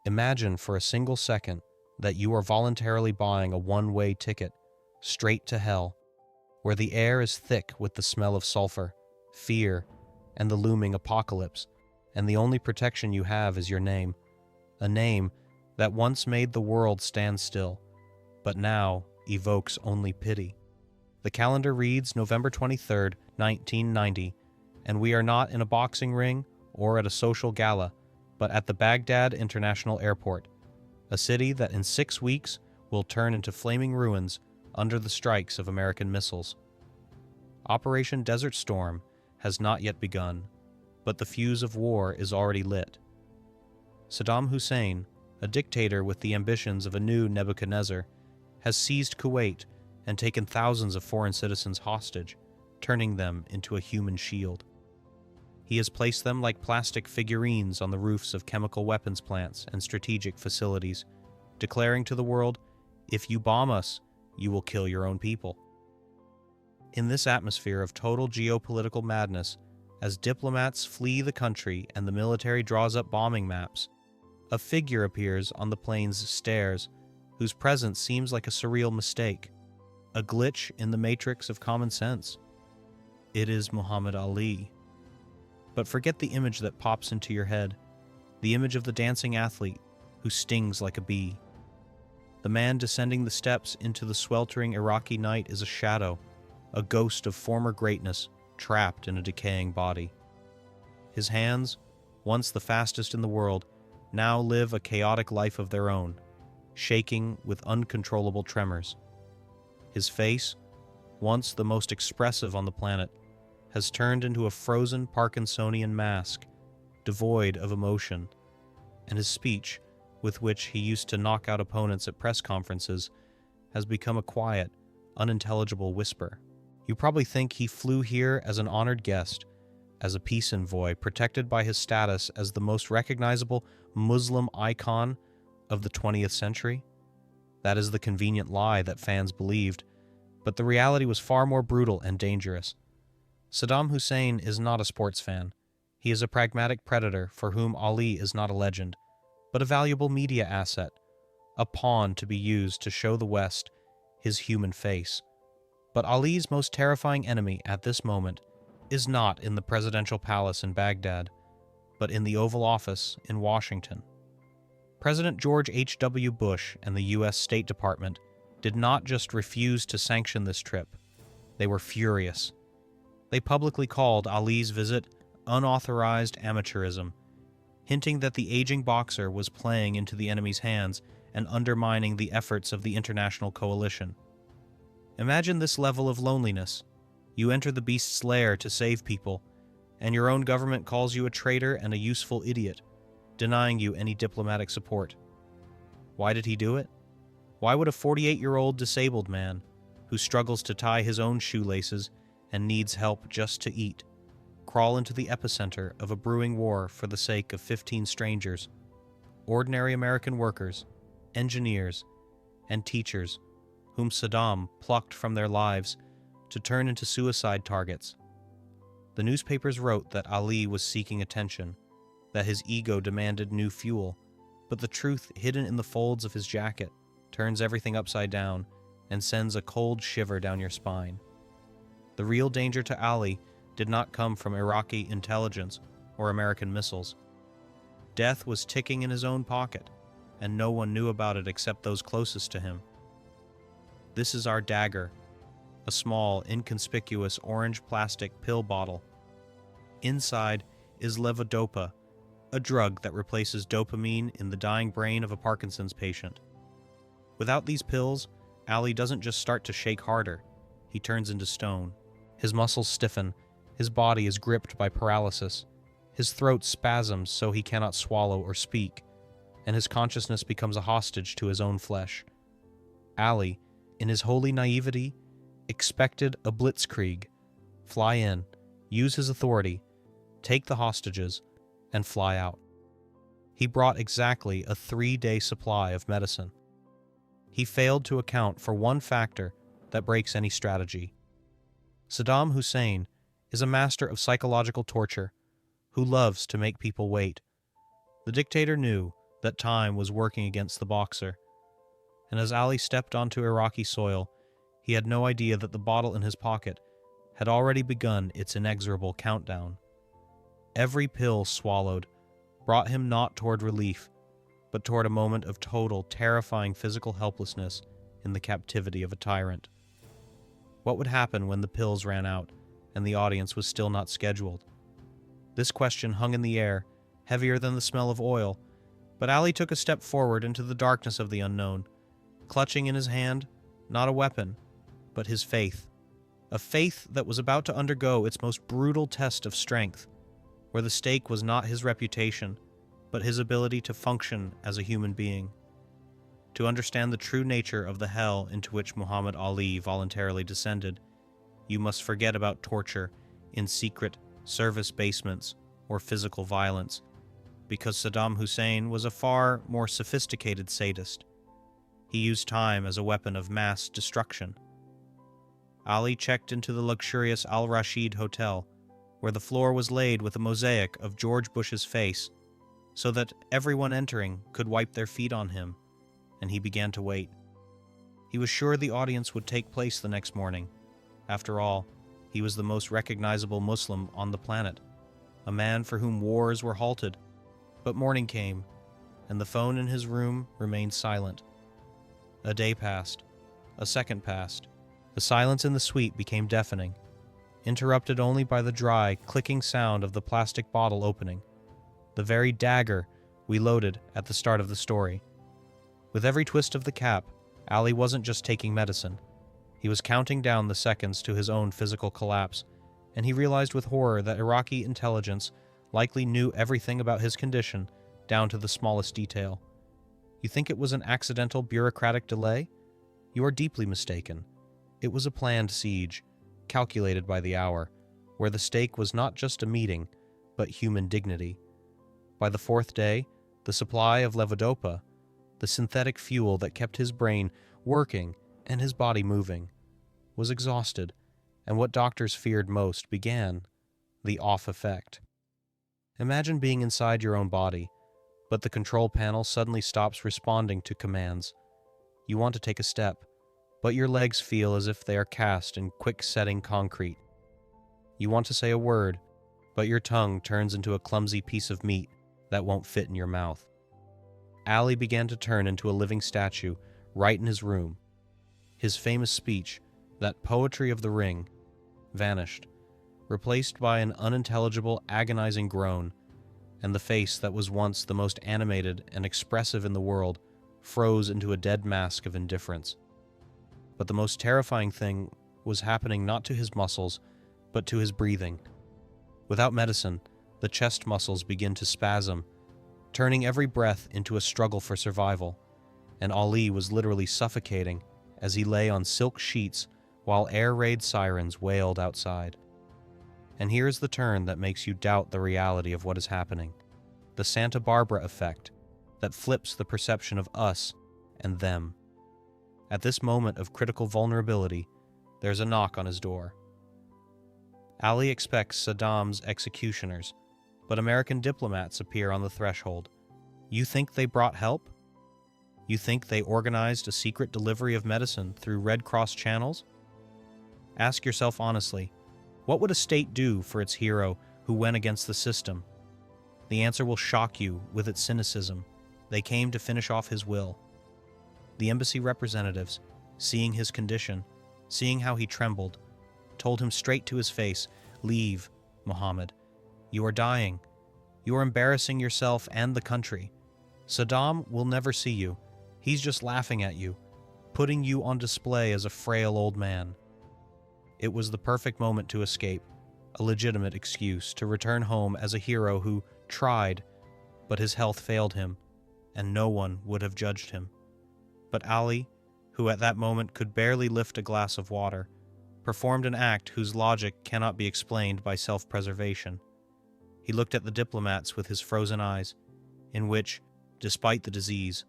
Imagine for a single second that you are voluntarily buying a one-way ticket straight to hell, where the air is thick with the smell of sulfur, fear, and the looming apocalypse, and the only protection you have is your name, a name that once made the world stand still, but now evokes only pity. The calendar reads November 23rd, 1990, and we are not in a boxing ring or at a social gala, but at the Baghdad International Airport, a city that in 6 weeks will turn into flaming ruins under the strikes of American missiles. Operation Desert Storm has not yet begun, but the fuse of war is already lit. Saddam Hussein, a dictator with the ambitions of a new Nebuchadnezzar, has seized Kuwait and taken thousands of foreign citizens hostage, turning them into a human shield. He has placed them like plastic figurines on the roofs of chemical weapons plants and strategic facilities, declaring to the world, "If you bomb us, you will kill your own people." In this atmosphere of total geopolitical madness, as diplomats flee the country and the military draws up bombing maps, a figure appears on the plane's stairs whose presence seems like a surreal mistake, a glitch in the matrix of common sense. It is Muhammad Ali. But forget the image that pops into your head, the image of the dancing athlete who stings like a bee. The man descending the steps into the sweltering Iraqi night is a shadow, a ghost of former greatness trapped in a decaying body. His hands, once the fastest in the world, now live a chaotic life of their own, shaking with uncontrollable tremors. His face, once the most expressive on the planet, has turned into a frozen Parkinsonian mask, devoid of emotion, and his speech, with which he used to knock out opponents at press conferences, has become a quiet, unintelligible whisper. You probably think he flew here as an honored guest, as a peace envoy protected by his status as the most recognizable Muslim icon of the 20th century. That is the convenient lie that fans believed, but the reality was far more brutal and dangerous. Saddam Hussein is not a sports fan. He is a pragmatic predator for whom Ali is not a legend, but a valuable media asset, a pawn to be used to show the West his human face. But Ali's most terrifying enemy at this moment is not in the presidential palace in Baghdad, but in the Oval Office in Washington. President George H.W. Bush and the U.S. State Department did not just refuse to sanction this trip. They were furious. They publicly called Ali's visit unauthorized amateurism, hinting that the aging boxer was playing into the enemy's hands and undermining the efforts of the international coalition. Imagine this level of loneliness. You enter the beast's lair to save people, and your own government calls you a traitor and a useful idiot, denying you any diplomatic support. Why did he do it? Why would a 48-year-old disabled man, who struggles to tie his own shoelaces and needs help just to eat, crawl into the epicenter of a brewing war for the sake of 15 strangers, ordinary American workers, engineers, and teachers, whom Saddam plucked from their lives to turn into suicide targets? The newspapers wrote that Ali was seeking attention, that his ego demanded new fuel, but the truth hidden in the folds of his jacket turns everything upside down and sends a cold shiver down your spine. The real danger to Ali did not come from Iraqi intelligence or American missiles. Death was ticking in his own pocket, and no one knew about it except those closest to him. This is our dagger, a small, inconspicuous orange plastic pill bottle. Inside is levodopa, a drug that replaces dopamine in the dying brain of a Parkinson's patient. Without these pills, Ali doesn't just start to shake harder, he turns into stone. His muscles stiffen, his body is gripped by paralysis, his throat spasms so he cannot swallow or speak, and his consciousness becomes a hostage to his own flesh. Ali, in his holy naivety, expected a blitzkrieg, fly in, use his authority, take the hostages, and fly out. He brought exactly a 3-day supply of medicine. He failed to account for one factor that breaks any strategy. Saddam Hussein is a master of psychological torture who loves to make people wait. The dictator knew that time was working against the boxer. And as Ali stepped onto Iraqi soil, he had no idea that the bottle in his pocket had already begun its inexorable countdown. Every pill swallowed brought him not toward relief, but toward a moment of total, terrifying physical helplessness in the captivity of a tyrant. What would happen when the pills ran out and the audience was still not scheduled? This question hung in the air, heavier than the smell of oil, but Ali took a step forward into the darkness of the unknown, clutching in his hand not a weapon, but his faith, a faith that was about to undergo its most brutal test of strength, where the stake was not his reputation, but his ability to function as a human being. To understand the true nature of the hell into which Muhammad Ali voluntarily descended, you must forget about torture in secret service basements or physical violence, because Saddam Hussein was a far more sophisticated sadist. He used time as a weapon of mass destruction. Ali checked into the luxurious Al Rashid Hotel, where the floor was laid with a mosaic of George Bush's face, so that everyone entering could wipe their feet on him, and he began to wait. He was sure the audience would take place the next morning. After all, he was the most recognizable Muslim on the planet, a man for whom wars were halted. But morning came, and the phone in his room remained silent. A day passed. A second passed. The silence in the suite became deafening, interrupted only by the dry, clicking sound of the plastic bottle opening, the very dagger we loaded at the start of the story. With every twist of the cap, Ali wasn't just taking medicine. He was counting down the seconds to his own physical collapse, and he realized with horror that Iraqi intelligence likely knew everything about his condition, down to the smallest detail. You think it was an accidental bureaucratic delay? You are deeply mistaken. It was a planned siege, calculated by the hour, where the stake was not just a meeting, but human dignity. By the fourth day, the supply of levodopa, the synthetic fuel that kept his brain working and his body moving, was exhausted, and what doctors feared most began, the off effect. Imagine being inside your own body, but the control panel suddenly stops responding to commands. You want to take a step, but your legs feel as if they are cast in quick-setting concrete. You want to say a word, but your tongue turns into a clumsy piece of meat that won't fit in your mouth. Ali began to turn into a living statue right in his room. His famous speech, that poetry of the ring, vanished, replaced by an unintelligible, agonizing groan, and the face that was once the most animated and expressive in the world froze into a dead mask of indifference. But the most terrifying thing was happening not to his muscles, but to his breathing. Without medicine, the chest muscles begin to spasm, turning every breath into a struggle for survival, and Ali was literally suffocating as he lay on silk sheets while air raid sirens wailed outside. And here is the turn that makes you doubt the reality of what is happening. The Santa Barbara effect that flips the perception of us and them. At this moment of critical vulnerability, there's a knock on his door. Ali expects Saddam's executioners, but American diplomats appear on the threshold. You think they brought help? You think they organized a secret delivery of medicine through Red Cross channels? Ask yourself honestly, what would a state do for its hero who went against the system? The answer will shock you with its cynicism. They came to finish off his will. The embassy representatives, seeing his condition, seeing how he trembled, told him straight to his face, "Leave, Muhammad. You are dying. You are embarrassing yourself and the country. Saddam will never see you. He's just laughing at you, putting you on display as a frail old man." It was the perfect moment to escape, a legitimate excuse to return home as a hero who tried, but his health failed him, and no one would have judged him. But Ali, who at that moment could barely lift a glass of water, performed an act whose logic cannot be explained by self-preservation. He looked at the diplomats with his frozen eyes, in which, despite the disease,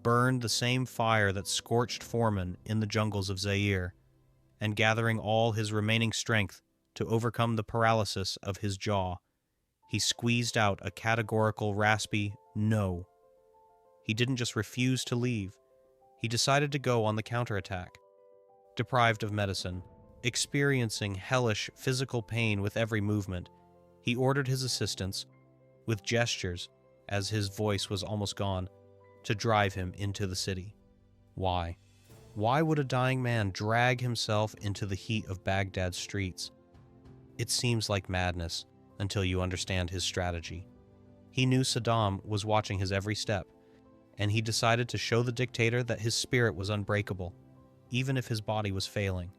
burned the same fire that scorched Foreman in the jungles of Zaire, and gathering all his remaining strength to overcome the paralysis of his jaw, he squeezed out a categorical, raspy "no." he didn't just refuse to leave. He decided to go on the counterattack. Deprived of medicine, experiencing hellish physical pain with every movement, he ordered his assistants, with gestures, as his voice was almost gone, to drive him into the city. Why? Why would a dying man drag himself into the heat of Baghdad's streets? It seems like madness until you understand his strategy. He knew Saddam was watching his every step, and he decided to show the dictator that his spirit was unbreakable, even if his body was failing.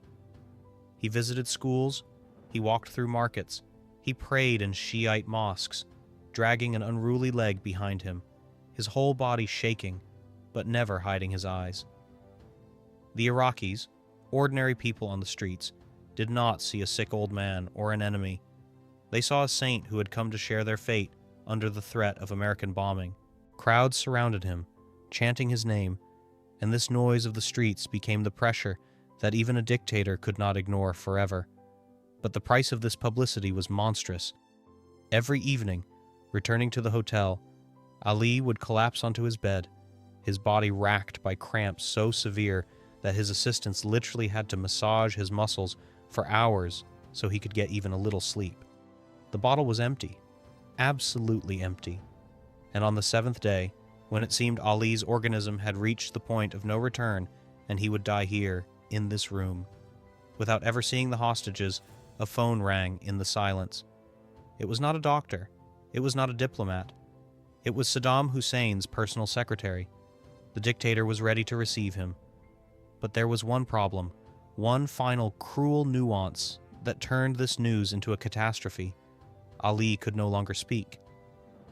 He visited schools, he walked through markets, he prayed in Shiite mosques, dragging an unruly leg behind him, his whole body shaking, but never hiding his eyes. The Iraqis, ordinary people on the streets, did not see a sick old man or an enemy. They saw a saint who had come to share their fate under the threat of American bombing. Crowds surrounded him, chanting his name, and this noise of the streets became the pressure that even a dictator could not ignore forever. But the price of this publicity was monstrous. Every evening, returning to the hotel, Ali would collapse onto his bed, his body racked by cramps so severe that his assistants literally had to massage his muscles for hours so he could get even a little sleep. The bottle was empty, absolutely empty. And on the seventh day, when it seemed Ali's organism had reached the point of no return and he would die here, in this room, without ever seeing the hostages, a phone rang in the silence. It was not a doctor. It was not a diplomat. It was Saddam Hussein's personal secretary. The dictator was ready to receive him. But there was one problem, one final cruel nuance that turned this news into a catastrophe. Ali could no longer speak.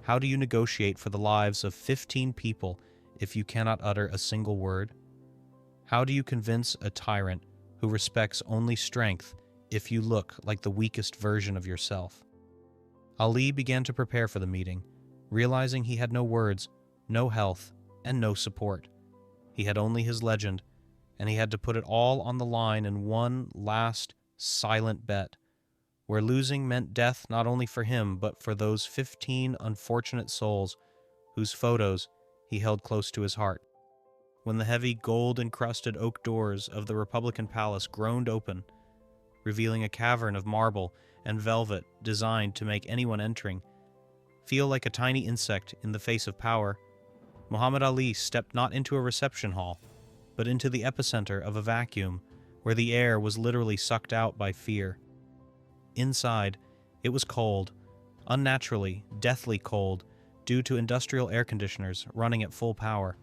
How do you negotiate for the lives of 15 people if you cannot utter a single word? How do you convince a tyrant who respects only strength if you look like the weakest version of yourself? Ali began to prepare for the meeting, realizing he had no words, no health, and no support. He had only his legend, and he had to put it all on the line in one last, silent bet, where losing meant death not only for him, but for those 15 unfortunate souls whose photos he held close to his heart. When the heavy gold-encrusted oak doors of the Republican Palace groaned open, revealing a cavern of marble and velvet designed to make anyone entering feel like a tiny insect in the face of power, Muhammad Ali stepped not into a reception hall, but into the epicenter of a vacuum where the air was literally sucked out by fear. Inside, it was cold, unnaturally, deathly cold, due to industrial air conditioners running at full power.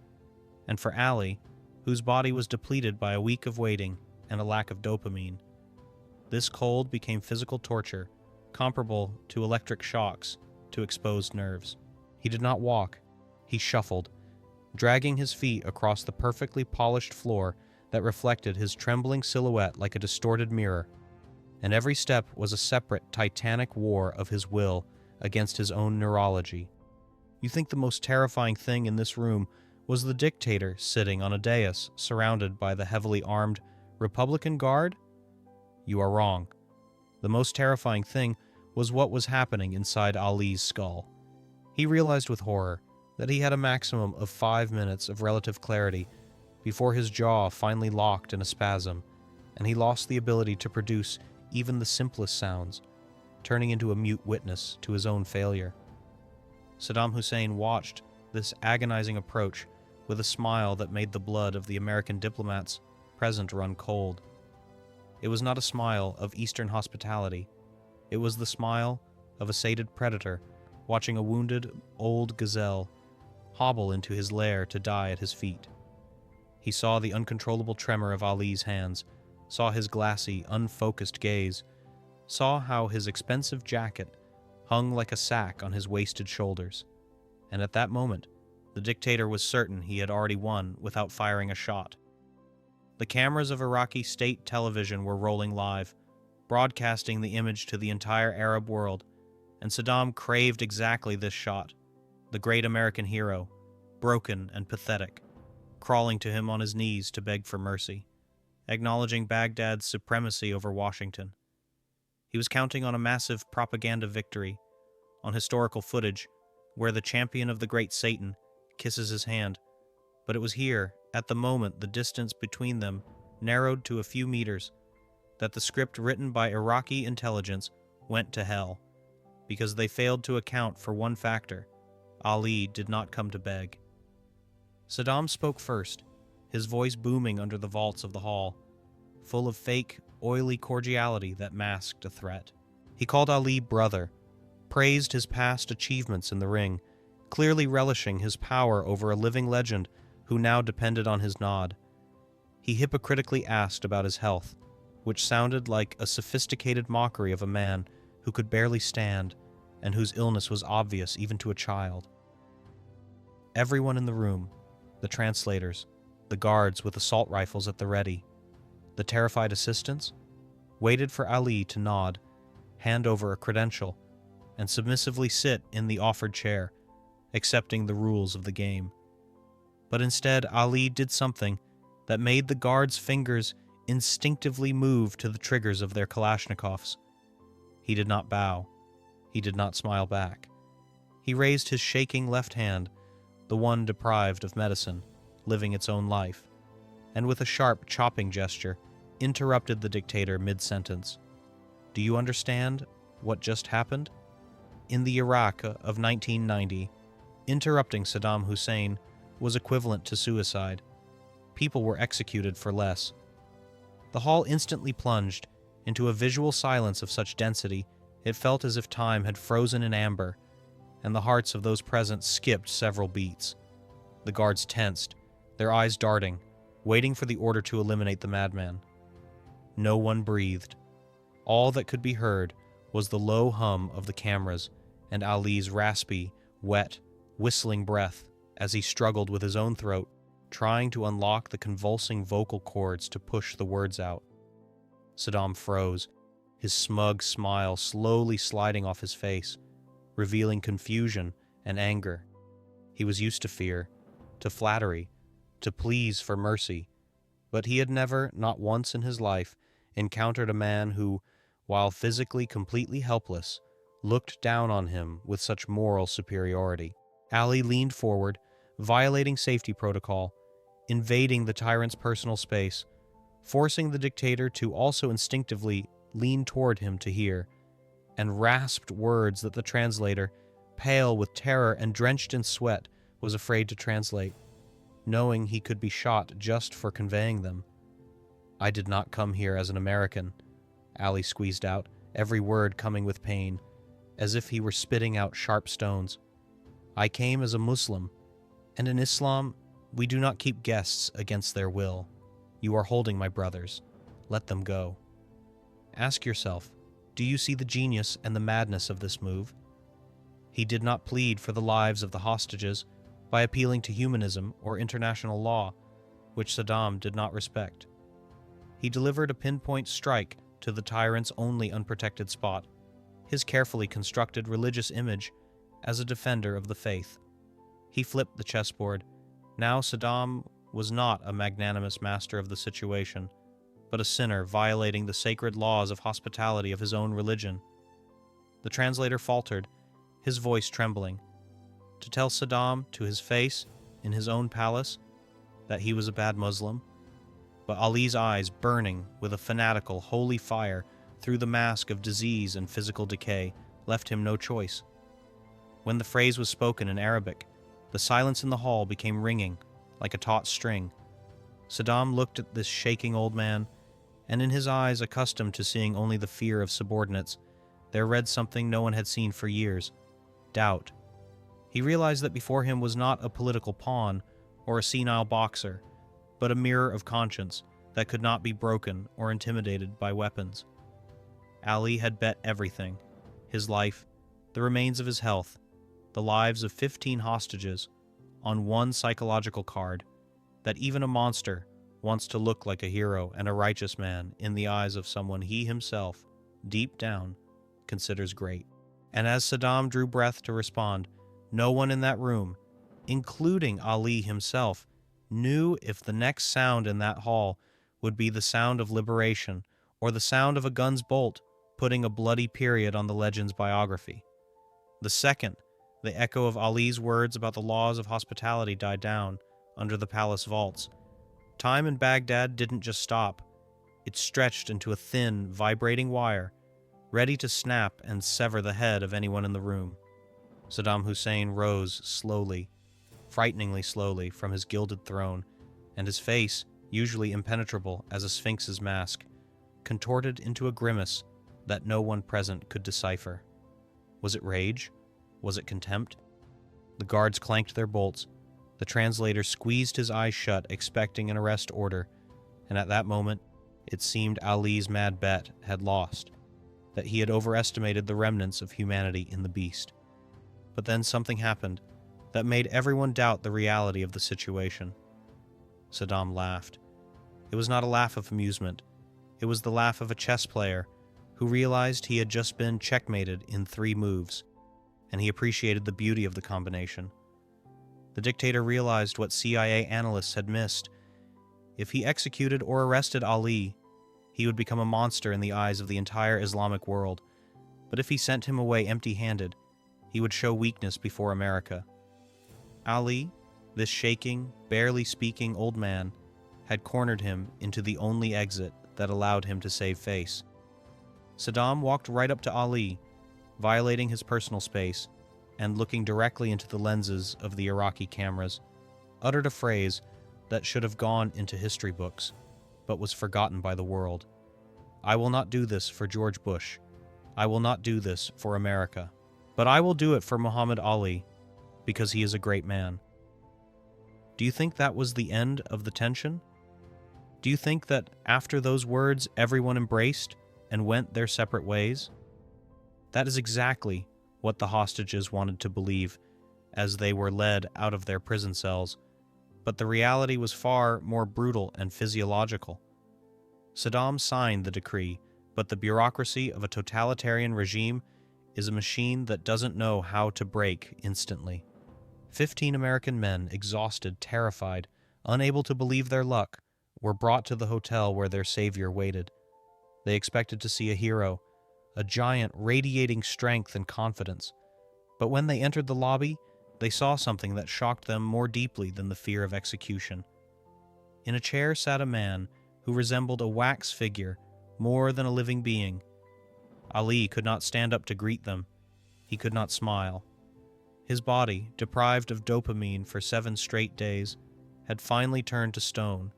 And for Ali, whose body was depleted by a week of waiting and a lack of dopamine, this cold became physical torture, comparable to electric shocks to exposed nerves. He did not walk, he shuffled, dragging his feet across the perfectly polished floor that reflected his trembling silhouette like a distorted mirror. And every step was a separate titanic war of his will against his own neurology. You think the most terrifying thing in this room was the dictator sitting on a dais surrounded by the heavily armed Republican Guard? You are wrong. The most terrifying thing was what was happening inside Ali's skull. He realized with horror that he had a maximum of 5 minutes of relative clarity before his jaw finally locked in a spasm, and he lost the ability to produce even the simplest sounds, turning into a mute witness to his own failure. Saddam Hussein watched this agonizing approach with a smile that made the blood of the American diplomats present run cold. It was not a smile of Eastern hospitality. It was the smile of a sated predator watching a wounded old gazelle hobble into his lair to die at his feet. He saw the uncontrollable tremor of Ali's hands, saw his glassy, unfocused gaze, saw how his expensive jacket hung like a sack on his wasted shoulders. And at that moment, the dictator was certain he had already won without firing a shot. The cameras of Iraqi state television were rolling live, broadcasting the image to the entire Arab world, and Saddam craved exactly this shot, the great American hero, broken and pathetic, crawling to him on his knees to beg for mercy, acknowledging Baghdad's supremacy over Washington. He was counting on a massive propaganda victory, on historical footage where the champion of the great Satan kisses his hand But it was here, at the moment the distance between them narrowed to a few meters, that the script written by Iraqi intelligence went to hell, because they failed to account for one factor: Ali did not come to beg. Saddam spoke first, his voice booming under the vaults of the hall, full of fake, oily cordiality that masked a threat. He called Ali brother, praised his past achievements in the ring, clearly relishing his power over a living legend who now depended on his nod. He hypocritically asked about his health, which sounded like a sophisticated mockery of a man who could barely stand and whose illness was obvious even to a child. Everyone in the room, the translators, the guards with assault rifles at the ready, the terrified assistants, waited for Ali to nod, hand over a credential, and submissively sit in the offered chair, accepting the rules of the game. But instead, Ali did something that made the guards' fingers instinctively move to the triggers of their Kalashnikovs. He did not bow. He did not smile back. He raised his shaking left hand, the one deprived of medicine, living its own life, and with a sharp, chopping gesture, interrupted the dictator mid-sentence. Do you understand what just happened? In the Iraq of 1990, interrupting Saddam Hussein was equivalent to suicide. People were executed for less. The hall instantly plunged into a visual silence of such density it felt as if time had frozen in amber, and the hearts of those present skipped several beats. The guards tensed, their eyes darting, waiting for the order to eliminate the madman. No one breathed. All that could be heard was the low hum of the cameras and Ali's raspy, wet, whistling breath as he struggled with his own throat, trying to unlock the convulsing vocal cords to push the words out. Saddam froze, his smug smile slowly sliding off his face, revealing confusion and anger. He was used to fear, to flattery, to pleas for mercy, but he had never, not once in his life, encountered a man who, while physically completely helpless, looked down on him with such moral superiority. Ali leaned forward, violating safety protocol, invading the tyrant's personal space, forcing the dictator to also instinctively lean toward him to hear, and rasped words that the translator, pale with terror and drenched in sweat, was afraid to translate, knowing he could be shot just for conveying them. I did not come here as an American, Ali squeezed out, every word coming with pain, as if he were spitting out sharp stones. I came as a Muslim, and in Islam, we do not keep guests against their will. You are holding my brothers. Let them go. Ask yourself, do you see the genius and the madness of this move? He did not plead for the lives of the hostages by appealing to humanism or international law, which Saddam did not respect. He delivered a pinpoint strike to the tyrant's only unprotected spot, his carefully constructed religious image as a defender of the faith. He flipped the chessboard. Now Saddam was not a magnanimous master of the situation, but a sinner violating the sacred laws of hospitality of his own religion. The translator faltered, his voice trembling, to tell Saddam to his face, in his own palace, that he was a bad Muslim. But Ali's eyes, burning with a fanatical, holy fire through the mask of disease and physical decay, left him no choice. When the phrase was spoken in Arabic, the silence in the hall became ringing, like a taut string. Saddam looked at this shaking old man, and in his eyes, accustomed to seeing only the fear of subordinates, there read something no one had seen for years: doubt. He realized that before him was not a political pawn or a senile boxer, but a mirror of conscience that could not be broken or intimidated by weapons. Ali had bet everything: his life, the remains of his health, the lives of 15 hostages, on one psychological card, that even a monster wants to look like a hero and a righteous man in the eyes of someone he himself, deep down, considers great. And as Saddam drew breath to respond, no one in that room, including Ali himself, knew if the next sound in that hall would be the sound of liberation or the sound of a gun's bolt putting a bloody period on the legend's biography. The second the echo of Ali's words about the laws of hospitality died down, under the palace vaults. Time in Baghdad didn't just stop. It stretched into a thin, vibrating wire, ready to snap and sever the head of anyone in the room. Saddam Hussein rose slowly, frighteningly slowly, from his gilded throne, and his face, usually impenetrable as a sphinx's mask, contorted into a grimace that no one present could decipher. Was it rage? Was it contempt? The guards clanked their bolts. The translator squeezed his eyes shut, expecting an arrest order, and at that moment, it seemed Ali's mad bet had lost, that he had overestimated the remnants of humanity in the beast. But then something happened that made everyone doubt the reality of the situation. Saddam laughed. It was not a laugh of amusement. It was the laugh of a chess player who realized he had just been checkmated in 3 moves, and he appreciated the beauty of the combination. The dictator realized what CIA analysts had missed. If he executed or arrested Ali, he would become a monster in the eyes of the entire Islamic world. But if he sent him away empty-handed, he would show weakness before America. Ali, this shaking, barely speaking old man, had cornered him into the only exit that allowed him to save face. Saddam walked right up to Ali, violating his personal space, and looking directly into the lenses of the Iraqi cameras, uttered a phrase that should have gone into history books, but was forgotten by the world. "I will not do this for George Bush. I will not do this for America. But I will do it for Muhammad Ali, because he is a great man." Do you think that was the end of the tension? Do you think that after those words everyone embraced and went their separate ways? That is exactly what the hostages wanted to believe as they were led out of their prison cells, but the reality was far more brutal and physiological. Saddam signed the decree, but the bureaucracy of a totalitarian regime is a machine that doesn't know how to break instantly. 15 American men, exhausted, terrified, unable to believe their luck, were brought to the hotel where their savior waited. They expected to see a hero, a giant radiating strength and confidence. But when they entered the lobby, they saw something that shocked them more deeply than the fear of execution. In a chair sat a man who resembled a wax figure more than a living being. Ali could not stand up to greet them. He could not smile. His body, deprived of dopamine for 7 straight days, had finally turned to stone.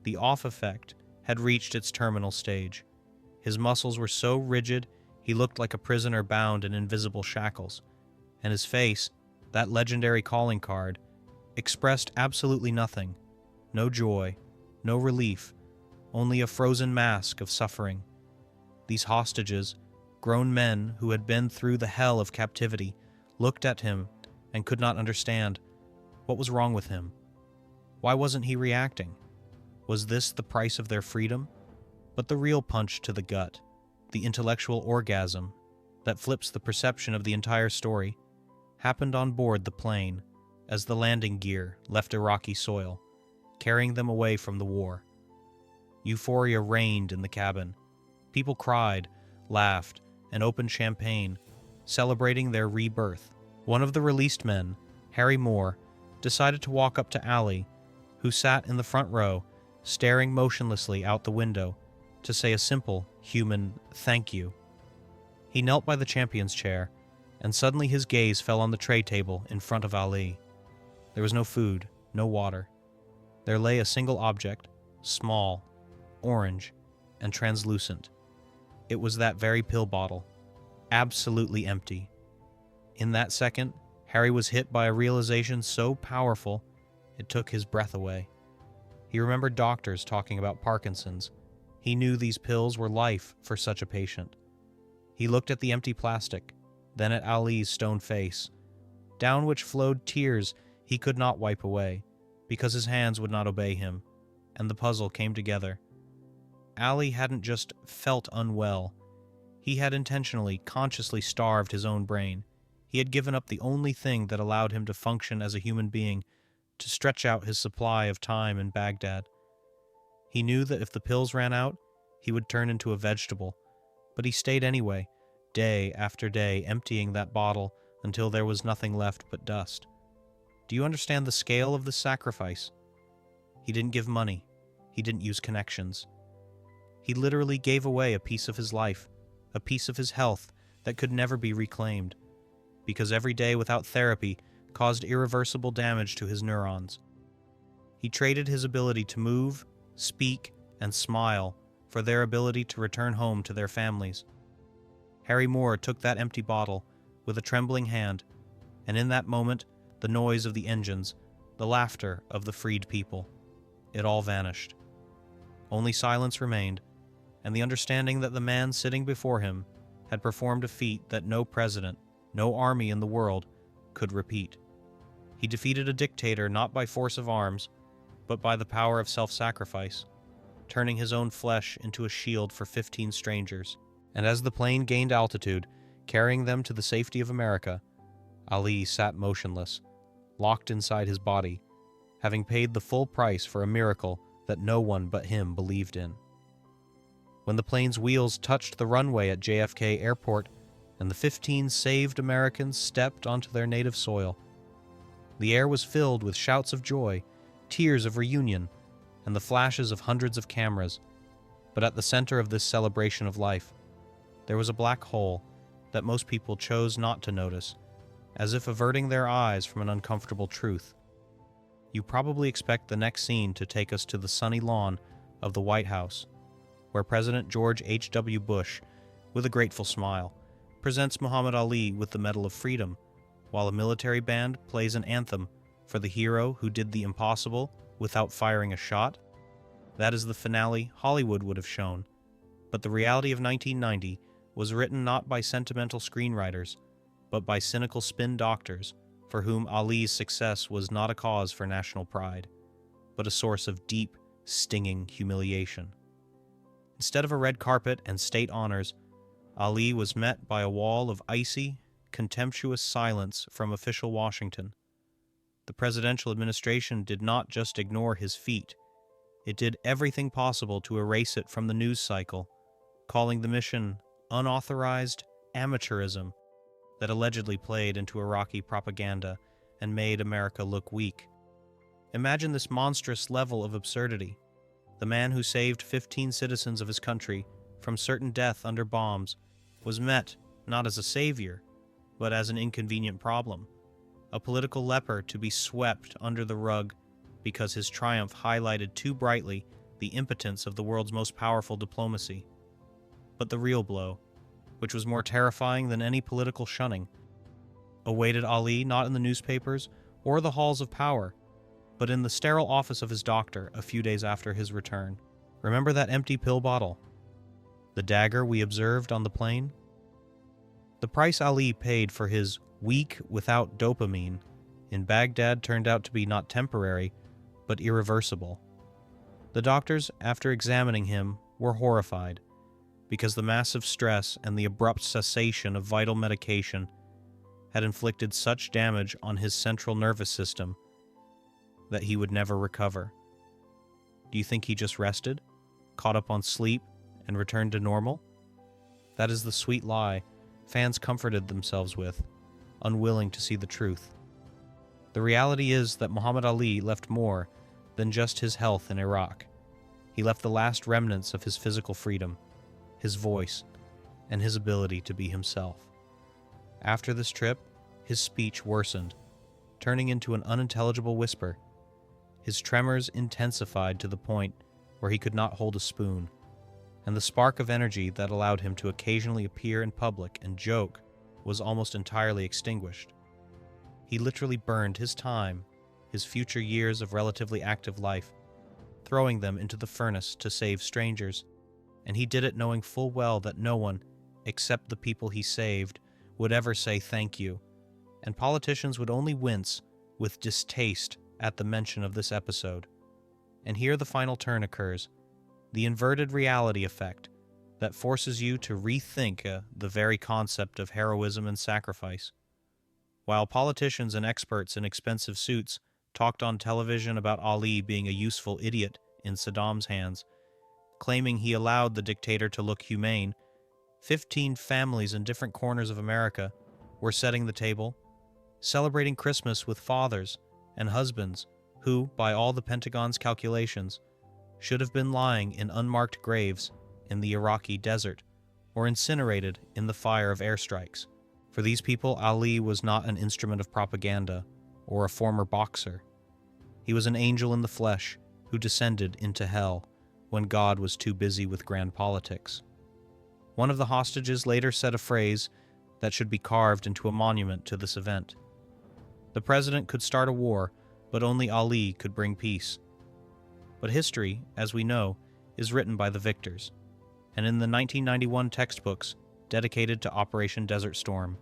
The off effect had reached its terminal stage. His muscles were so rigid he looked like a prisoner bound in invisible shackles, and his face, that legendary calling card, expressed absolutely nothing. No joy, no relief, only a frozen mask of suffering. These hostages, grown men who had been through the hell of captivity, looked at him and could not understand. What was wrong with him? Why wasn't he reacting? Was this the price of their freedom? But the real punch to the gut, the intellectual orgasm that flips the perception of the entire story, happened on board the plane as the landing gear left Iraqi soil, carrying them away from the war. Euphoria reigned in the cabin. People cried, laughed, and opened champagne, celebrating their rebirth. One of the released men, Harry Moore, decided to walk up to Ali, who sat in the front row, staring motionlessly out the window, to say a simple, human thank you. He knelt by the champion's chair, and suddenly his gaze fell on the tray table in front of Ali. There was no food, no water. There lay a single object, small, orange, and translucent. It was that very pill bottle, absolutely empty. In that second, Harry was hit by a realization so powerful, it took his breath away. He remembered doctors talking about Parkinson's. He knew these pills were life for such a patient. He looked at the empty plastic, then at Ali's stone face, down which flowed tears he could not wipe away, because his hands would not obey him, and the puzzle came together. Ali hadn't just felt unwell. He had intentionally, consciously starved his own brain. He had given up the only thing that allowed him to function as a human being, to stretch out his supply of time in Baghdad. He knew that if the pills ran out, he would turn into a vegetable, but he stayed anyway, day after day, emptying that bottle until there was nothing left but dust. Do you understand the scale of this sacrifice? He didn't give money. He didn't use connections. He literally gave away a piece of his life, a piece of his health that could never be reclaimed, because every day without therapy caused irreversible damage to his neurons. He traded his ability to move, speak, and smile for their ability to return home to their families. Harry Moore took that empty bottle with a trembling hand, and in that moment, the noise of the engines, the laughter of the freed people, it all vanished. Only silence remained, and the understanding that the man sitting before him had performed a feat that no president, no army in the world could repeat. He defeated a dictator not by force of arms, but by the power of self-sacrifice, turning his own flesh into a shield for 15 strangers. And as the plane gained altitude, carrying them to the safety of America, Ali sat motionless, locked inside his body, having paid the full price for a miracle that no one but him believed in. When the plane's wheels touched the runway at JFK Airport and the 15 saved Americans stepped onto their native soil, the air was filled with shouts of joy, tears of reunion, and the flashes of hundreds of cameras. But at the center of this celebration of life, there was a black hole that most people chose not to notice, as if averting their eyes from an uncomfortable truth. You probably expect the next scene to take us to the sunny lawn of the White House, where President George H.W. Bush, with a grateful smile, presents Muhammad Ali with the Medal of Freedom, while a military band plays an anthem for the hero who did the impossible without firing a shot. That is the finale Hollywood would have shown, but the reality of 1990 was written not by sentimental screenwriters, but by cynical spin doctors for whom Ali's success was not a cause for national pride, but a source of deep, stinging humiliation. Instead of a red carpet and state honors, Ali was met by a wall of icy, contemptuous silence from official Washington. The presidential administration did not just ignore his feat, it did everything possible to erase it from the news cycle, calling the mission unauthorized amateurism that allegedly played into Iraqi propaganda and made America look weak. Imagine this monstrous level of absurdity. The man who saved 15 citizens of his country from certain death under bombs was met not as a savior, but as an inconvenient problem, a political leper to be swept under the rug because his triumph highlighted too brightly the impotence of the world's most powerful diplomacy. But the real blow, which was more terrifying than any political shunning, awaited Ali not in the newspapers or the halls of power, but in the sterile office of his doctor a few days after his return. Remember that empty pill bottle? The dagger we observed on the plane? The price Ali paid for his week without dopamine in Baghdad turned out to be not temporary, but irreversible. The doctors, after examining him, were horrified, because the massive stress and the abrupt cessation of vital medication had inflicted such damage on his central nervous system that he would never recover. Do you think he just rested, caught up on sleep, and returned to normal? That is the sweet lie fans comforted themselves with, unwilling to see the truth. The reality is that Muhammad Ali left more than just his health in Iraq. He left the last remnants of his physical freedom, his voice, and his ability to be himself. After this trip, his speech worsened, turning into an unintelligible whisper. His tremors intensified to the point where he could not hold a spoon, and the spark of energy that allowed him to occasionally appear in public and joke was almost entirely extinguished. He literally burned his time, his future years of relatively active life, throwing them into the furnace to save strangers, and he did it knowing full well that no one, except the people he saved, would ever say thank you, and politicians would only wince with distaste at the mention of this episode. And here the final turn occurs, the inverted reality effect that forces you to rethink the very concept of heroism and sacrifice. While politicians and experts in expensive suits talked on television about Ali being a useful idiot in Saddam's hands, claiming he allowed the dictator to look humane, 15 families in different corners of America were setting the table, celebrating Christmas with fathers and husbands who, by all the Pentagon's calculations, should have been lying in unmarked graves in the Iraqi desert or incinerated in the fire of airstrikes. For these people, Ali was not an instrument of propaganda or a former boxer. He was an angel in the flesh who descended into hell when God was too busy with grand politics. One of the hostages later said a phrase that should be carved into a monument to this event. The president could start a war, but only Ali could bring peace. But history, as we know, is written by the victors, and in the 1991 textbooks dedicated to Operation Desert Storm,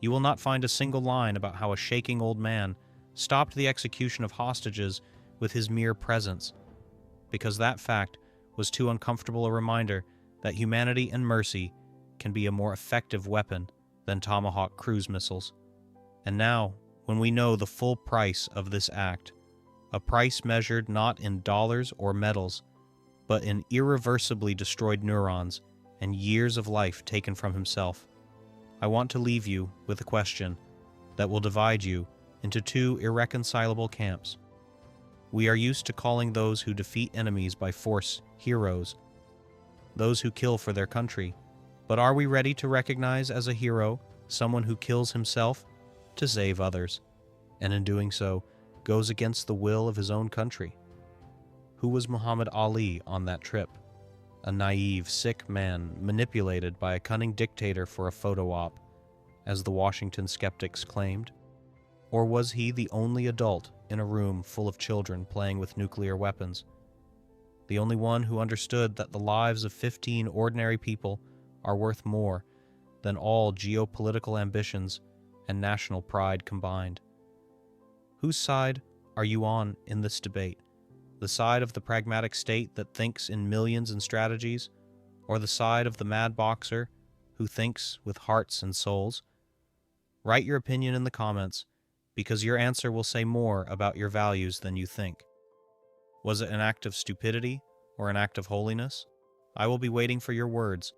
you will not find a single line about how a shaking old man stopped the execution of hostages with his mere presence, because that fact was too uncomfortable a reminder that humanity and mercy can be a more effective weapon than Tomahawk cruise missiles. And now, when we know the full price of this act, a price measured not in dollars or medals, but in irreversibly destroyed neurons and years of life taken from himself, I want to leave you with a question that will divide you into two irreconcilable camps. We are used to calling those who defeat enemies by force heroes, those who kill for their country. But are we ready to recognize as a hero someone who kills himself to save others, and in doing so goes against the will of his own country? Who was Muhammad Ali on that trip? A naive, sick man manipulated by a cunning dictator for a photo op, as the Washington skeptics claimed? Or was he the only adult in a room full of children playing with nuclear weapons? The only one who understood that the lives of 15 ordinary people are worth more than all geopolitical ambitions and national pride combined. Whose side are you on in this debate? The side of the pragmatic state that thinks in millions and strategies, or the side of the mad boxer who thinks with hearts and souls? Write your opinion in the comments, because your answer will say more about your values than you think. Was it an act of stupidity or an act of holiness? I will be waiting for your words.